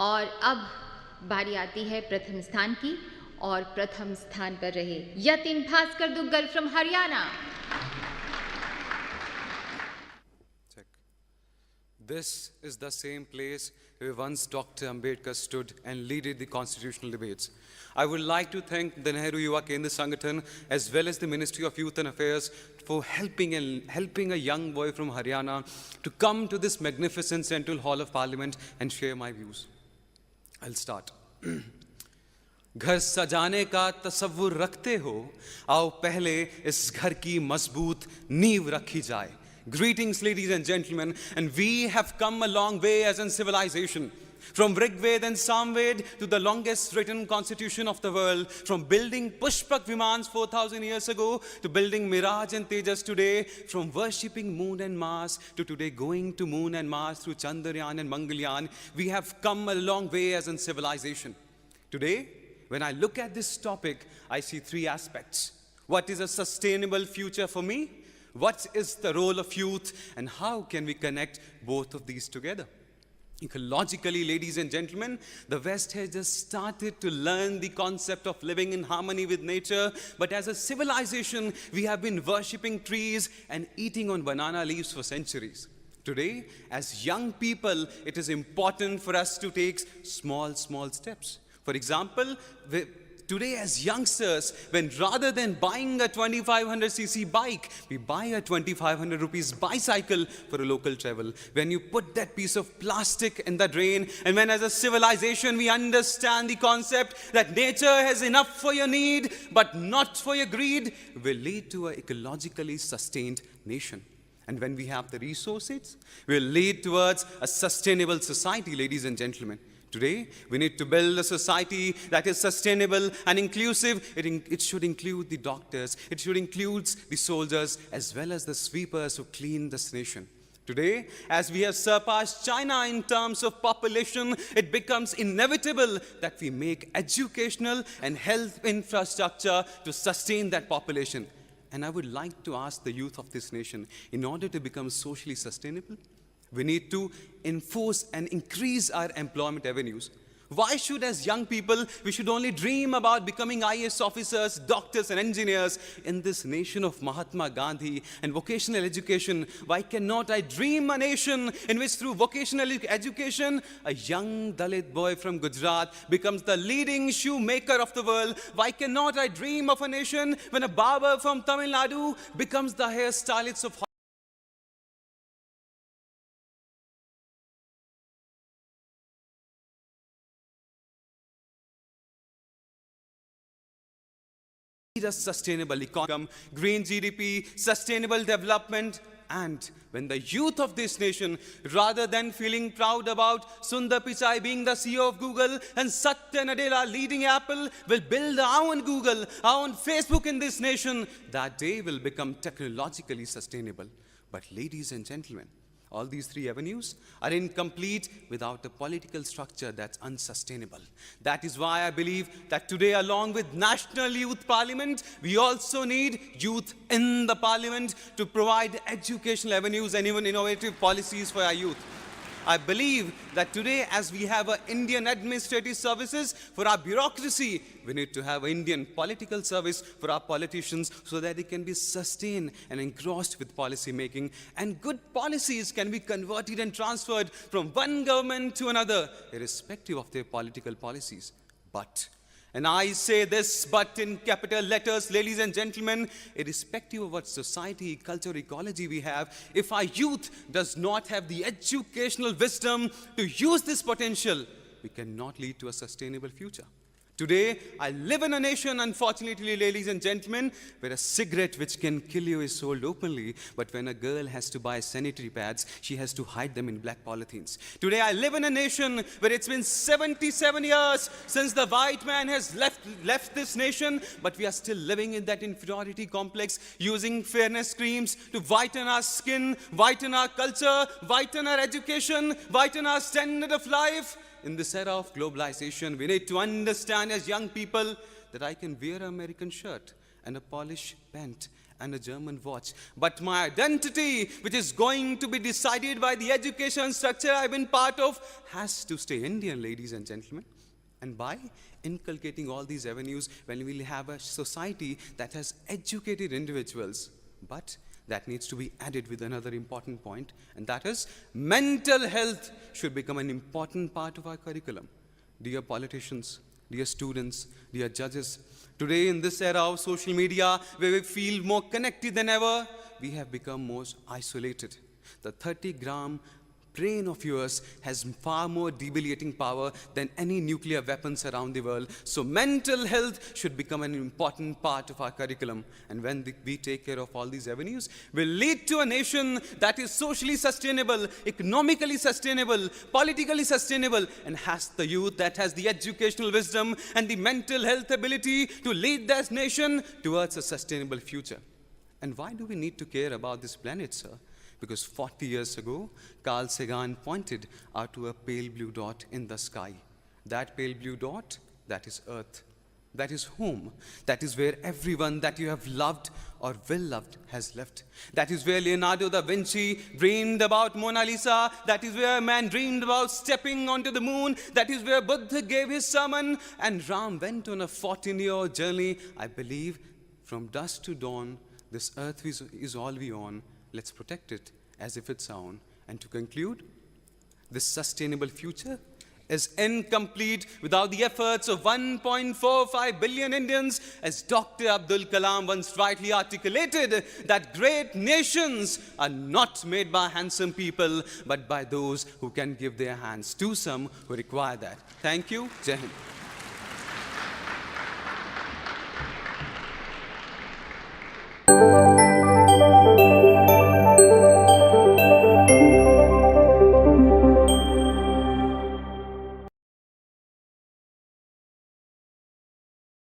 और अब बारी आती है प्रथम स्थान की और प्रथम स्थान पर रहे Yatin Bhaskar Duggal from Haryana. This is the same place where once Dr. Ambedkar stood and led the constitutional debates. I would like to thank the Nehru Yuva Kendra Sangathan as well as the Ministry of Youth and Affairs for helping a young boy from Haryana to come to this magnificent Central Hall of Parliament and share my views. I'll start. घर सजाने का तसव्वुर रखते हो, आओ पहले इस घर की मजबूत नींव रखी जाए. Greetings, ladies and gentlemen, and we have come a long way as in civilization. From Rigved and Samved to the longest written constitution of the world, from building Pushpak Vimans 4,000 years ago to building Miraj and Tejas today, from worshipping moon and Mars to today going to moon and Mars through Chandrayaan and Mangalyaan, we have come a long way as in civilization. Today, when I look at this topic, I see three aspects. What is a sustainable future for me? What is the role of youth? And how can we connect both of these together? Ecologically, ladies and gentlemen, the West has just started to learn the concept of living in harmony with nature. But as a civilization, we have been worshipping trees and eating on banana leaves for centuries. Today, as young people, it is important for us to take small steps. For example, today as youngsters, when rather than buying a 2500cc bike, we buy a 2500 rupees bicycle for a local travel. When you put that piece of plastic in the drain, and when as a civilization we understand the concept that nature has enough for your need, but not for your greed, will lead to an ecologically sustained nation. And when we have the resources, will lead towards a sustainable society, ladies and gentlemen. Today, we need to build a society that is sustainable and inclusive. It should include the doctors, it should include the soldiers, as well as the sweepers who clean this nation. Today, as we have surpassed China in terms of population, it becomes inevitable that we make educational and health infrastructure to sustain that population. And I would like to ask the youth of this nation, in order to become socially sustainable, we need to enforce and increase our employment avenues. Why should, as young people, we should only dream about becoming IAS officers, doctors, and engineers in this nation of Mahatma Gandhi and vocational education? Why cannot I dream a nation in which through vocational education, a young Dalit boy from Gujarat becomes the leading shoemaker of the world? Why cannot I dream of a nation when a barber from Tamil Nadu becomes the hairstylist of a sustainable economy, green GDP, sustainable development, and when the youth of this nation, rather than feeling proud about Sundar Pichai being the CEO of Google and Satya Nadella leading Apple, will build our own Google, our own Facebook in this nation, that day will become technologically sustainable. But ladies and gentlemen, all these three avenues are incomplete without a political structure that's unsustainable. That is why I believe that today, along with National Youth Parliament, we also need youth in the parliament to provide educational avenues and even innovative policies for our youth. I believe that today, as we have an Indian administrative services for our bureaucracy, we need to have an Indian political service for our politicians so that they can be sustained and engrossed with policy making. And good policies can be converted and transferred from one government to another, irrespective of their political policies. But, and I say this but in capital letters, ladies and gentlemen, irrespective of what society, culture, ecology we have, if our youth does not have the educational wisdom to use this potential, we cannot lead to a sustainable future. Today, I live in a nation, unfortunately, ladies and gentlemen, where a cigarette which can kill you is sold openly, but when a girl has to buy sanitary pads, she has to hide them in black polythenes. Today, I live in a nation where it's been 77 years since the white man has left this nation, but we are still living in that inferiority complex, using fairness creams to whiten our skin, whiten our culture, whiten our education, whiten our standard of life. In this era of globalization, we need to understand as young people that I can wear an American shirt and a polished pant and a German watch. But my identity, which is going to be decided by the education structure I've been part of, has to stay Indian, ladies and gentlemen. And by inculcating all these avenues, when we'll have a society that has educated individuals, but that needs to be added with another important point, and that is mental health should become an important part of our curriculum. Dear politicians, dear students, dear judges, today in this era of social media, where we feel more connected than ever, we have become most isolated. The 30-gram brain of yours has far more debilitating power than any nuclear weapons around the world. So mental health should become an important part of our curriculum. And when we take care of all these avenues, we'll lead to a nation that is socially sustainable, economically sustainable, politically sustainable, and has the youth that has the educational wisdom and the mental health ability to lead this nation towards a sustainable future. And why do we need to care about this planet, sir? Because 40 years ago, Carl Sagan pointed out to a pale blue dot in the sky. That pale blue dot, that is Earth. That is home. That is where everyone that you have loved or will loved has left. That is where Leonardo da Vinci dreamed about Mona Lisa. That is where man dreamed about stepping onto the moon. That is where Buddha gave his sermon. And Ram went on a 14-year journey. I believe from dusk to dawn, this earth is all we own. Let's protect it as if it's our own. And to conclude, this sustainable future is incomplete without the efforts of 1.45 billion Indians, as Dr. Abdul Kalam once rightly articulated, that great nations are not made by handsome people, but by those who can give their hands to some who require that. Thank you. Jai Hind.